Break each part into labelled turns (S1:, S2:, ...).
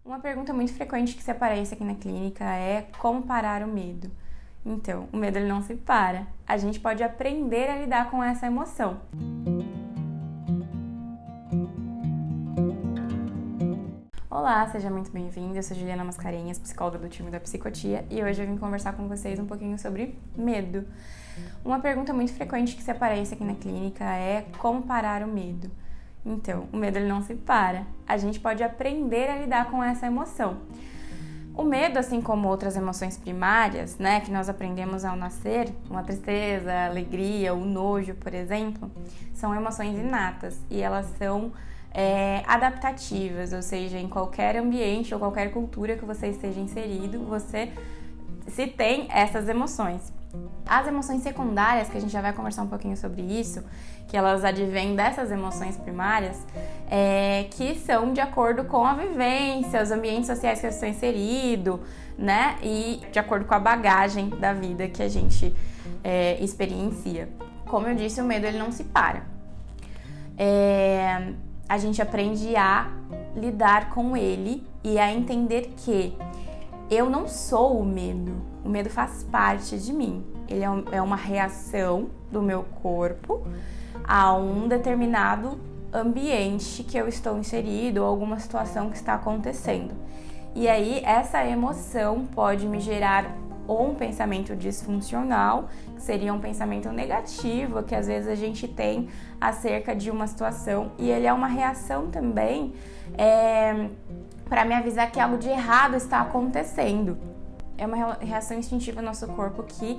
S1: Uma pergunta muito frequente que se aparece aqui na clínica é como parar o medo. Então, o medo ele não se para. A gente pode aprender a lidar com essa emoção. Olá, seja muito bem-vindo. Eu sou Juliana Mascarenhas, psicóloga do time da Psicotia, e hoje eu vim conversar com vocês um pouquinho sobre medo. Uma pergunta muito frequente que se aparece aqui na clínica é como parar o medo. Então, o medo ele não se para. A gente pode aprender a lidar com essa emoção. O medo, assim como outras emoções primárias, né, que nós aprendemos ao nascer, como a tristeza, a alegria, o nojo, por exemplo, são emoções inatas e elas são adaptativas, ou seja, em qualquer ambiente ou qualquer cultura que você esteja inserido, você se tem essas emoções. As emoções secundárias, que a gente já vai conversar um pouquinho sobre isso, que elas advêm dessas emoções primárias, que são de acordo com a vivência, os ambientes sociais que eu estou inserido, né? E de acordo com a bagagem da vida que a gente experiencia. Como eu disse, o medo ele não se para. A gente aprende a lidar com ele e a entender que eu não sou o medo faz parte de mim. Ele é uma reação do meu corpo a um determinado ambiente que eu estou inserido ou alguma situação que está acontecendo. E aí, essa emoção pode me gerar ou um pensamento disfuncional, que seria um pensamento negativo que às vezes a gente tem acerca de uma situação, e ele é uma reação também para me avisar que algo de errado está acontecendo. É uma reação instintiva do nosso corpo que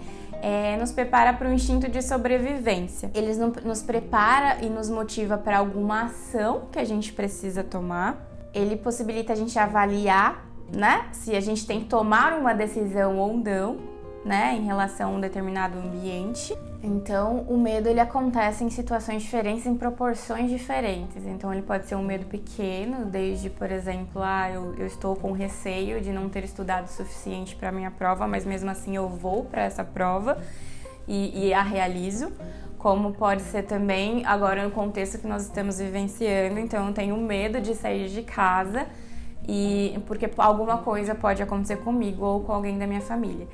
S1: nos prepara para o instinto de sobrevivência. Ele nos prepara e nos motiva para alguma ação que a gente precisa tomar. Ele possibilita a gente avaliar, né, se a gente tem que tomar uma decisão ou não, né, em relação a um determinado ambiente. Então, o medo ele acontece em situações diferentes, em proporções diferentes. Então, ele pode ser um medo pequeno, desde, por exemplo, eu estou com receio de não ter estudado o suficiente para a minha prova, mas mesmo assim eu vou para essa prova e a realizo. Como pode ser também agora no contexto que nós estamos vivenciando, então eu tenho medo de sair de casa porque alguma coisa pode acontecer comigo ou com alguém da minha família.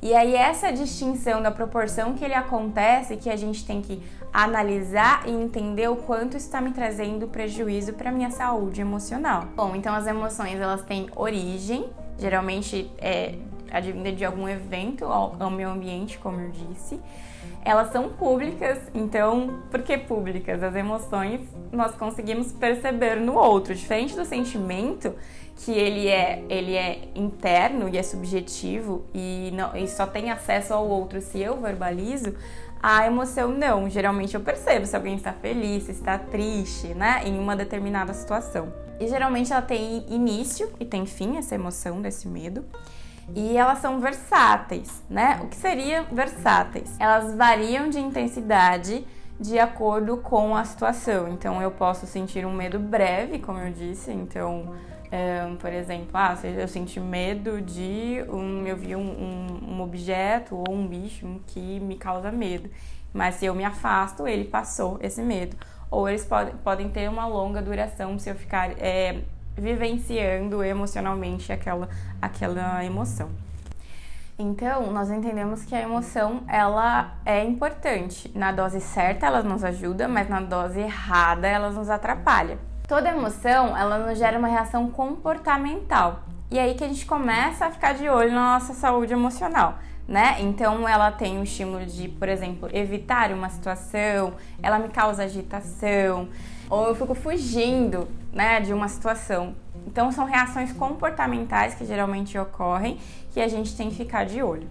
S1: E aí essa distinção da proporção que ele acontece, que a gente tem que analisar e entender o quanto está me trazendo prejuízo para minha saúde emocional. Bom, então as emoções elas têm origem, geralmente advinda de algum evento ao meio ambiente, como eu disse. Elas são públicas, então, por que públicas? As emoções nós conseguimos perceber no outro, diferente do sentimento, que ele é interno e é subjetivo e só tem acesso ao outro se eu verbalizo. A emoção não, geralmente eu percebo se alguém está feliz, se está triste, né, em uma determinada situação. E geralmente ela tem início e tem fim, essa emoção desse medo. E elas são versáteis, né? O que seria versáteis? Elas variam de intensidade de acordo com a situação. Então, eu posso sentir um medo breve, como eu disse. Então, por exemplo, eu senti medo de eu vi um objeto ou um bicho que me causa medo. Mas se eu me afasto, ele passou esse medo. Ou eles podem ter uma longa duração se eu ficar vivenciando emocionalmente aquela emoção. Então, nós entendemos que a emoção, ela é importante. Na dose certa, ela nos ajuda, mas na dose errada, ela nos atrapalha. Toda emoção, ela nos gera uma reação comportamental. E aí que a gente começa a ficar de olho na nossa saúde emocional, né? Então, ela tem o estímulo de, por exemplo, evitar uma situação, ela me causa agitação, ou eu fico fugindo, né, de uma situação. Então, são reações comportamentais que geralmente ocorrem que a gente tem que ficar de olho.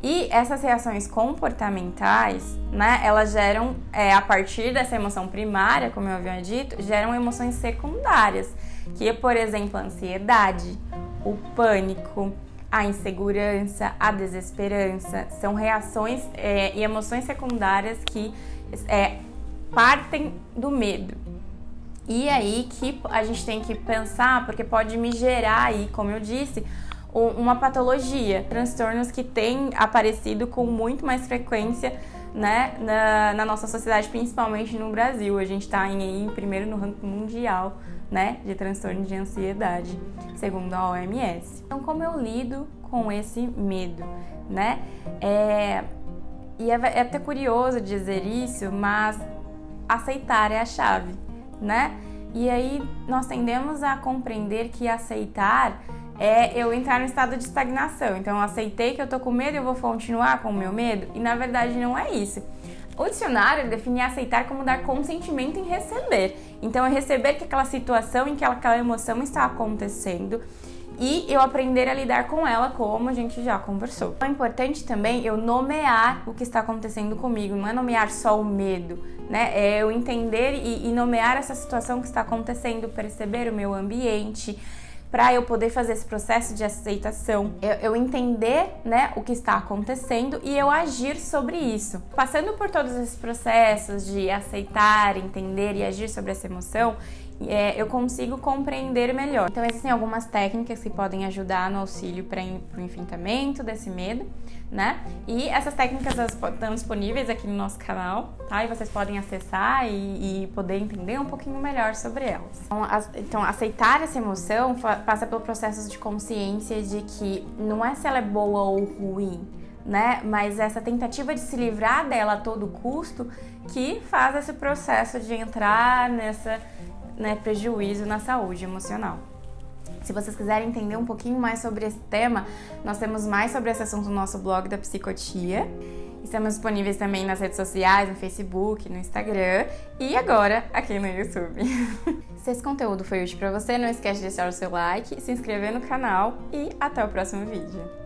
S1: E essas reações comportamentais, né, elas geram, a partir dessa emoção primária, como eu havia dito, geram emoções secundárias, que é, por exemplo, a ansiedade, o pânico, a insegurança, a desesperança. São reações e emoções secundárias que partem do medo. E aí que a gente tem que pensar, porque pode me gerar aí, como eu disse, uma patologia, transtornos que têm aparecido com muito mais frequência, né, na nossa sociedade, principalmente no Brasil. A gente está em primeiro no ranking mundial, né, de transtorno de ansiedade, segundo a OMS. Então, como eu lido com esse medo, né? E é até curioso dizer isso, mas aceitar é a chave, né? E aí nós tendemos a compreender que aceitar é eu entrar no estado de estagnação. Então, eu aceitei que eu tô com medo e eu vou continuar com o meu medo? E na verdade não é isso. O dicionário define aceitar como dar consentimento em receber. Então, é receber que aquela situação em que aquela emoção está acontecendo e eu aprender a lidar com ela, como a gente já conversou. É importante também eu nomear o que está acontecendo comigo, não é nomear só o medo, né? É eu entender e nomear essa situação que está acontecendo, perceber o meu ambiente, para eu poder fazer esse processo de aceitação, eu entender, né, o que está acontecendo e eu agir sobre isso. Passando por todos esses processos de aceitar, entender e agir sobre essa emoção, eu consigo compreender melhor. Então, existem algumas técnicas que podem ajudar no auxílio para o enfrentamento desse medo, né? E essas técnicas estão disponíveis aqui no nosso canal, tá? E vocês podem acessar e poder entender um pouquinho melhor sobre elas. Então, aceitar essa emoção passa pelo processo de consciência de que não é se ela é boa ou ruim, né? Mas essa tentativa de se livrar dela a todo custo que faz esse processo de entrar nessa prejuízo na saúde emocional. Se vocês quiserem entender um pouquinho mais sobre esse tema, nós temos mais sobre esse assunto no nosso blog da Psicotia. Estamos disponíveis também nas redes sociais, no Facebook, no Instagram e agora aqui no YouTube. Se esse conteúdo foi útil para você, não esquece de deixar o seu like, se inscrever no canal e até o próximo vídeo.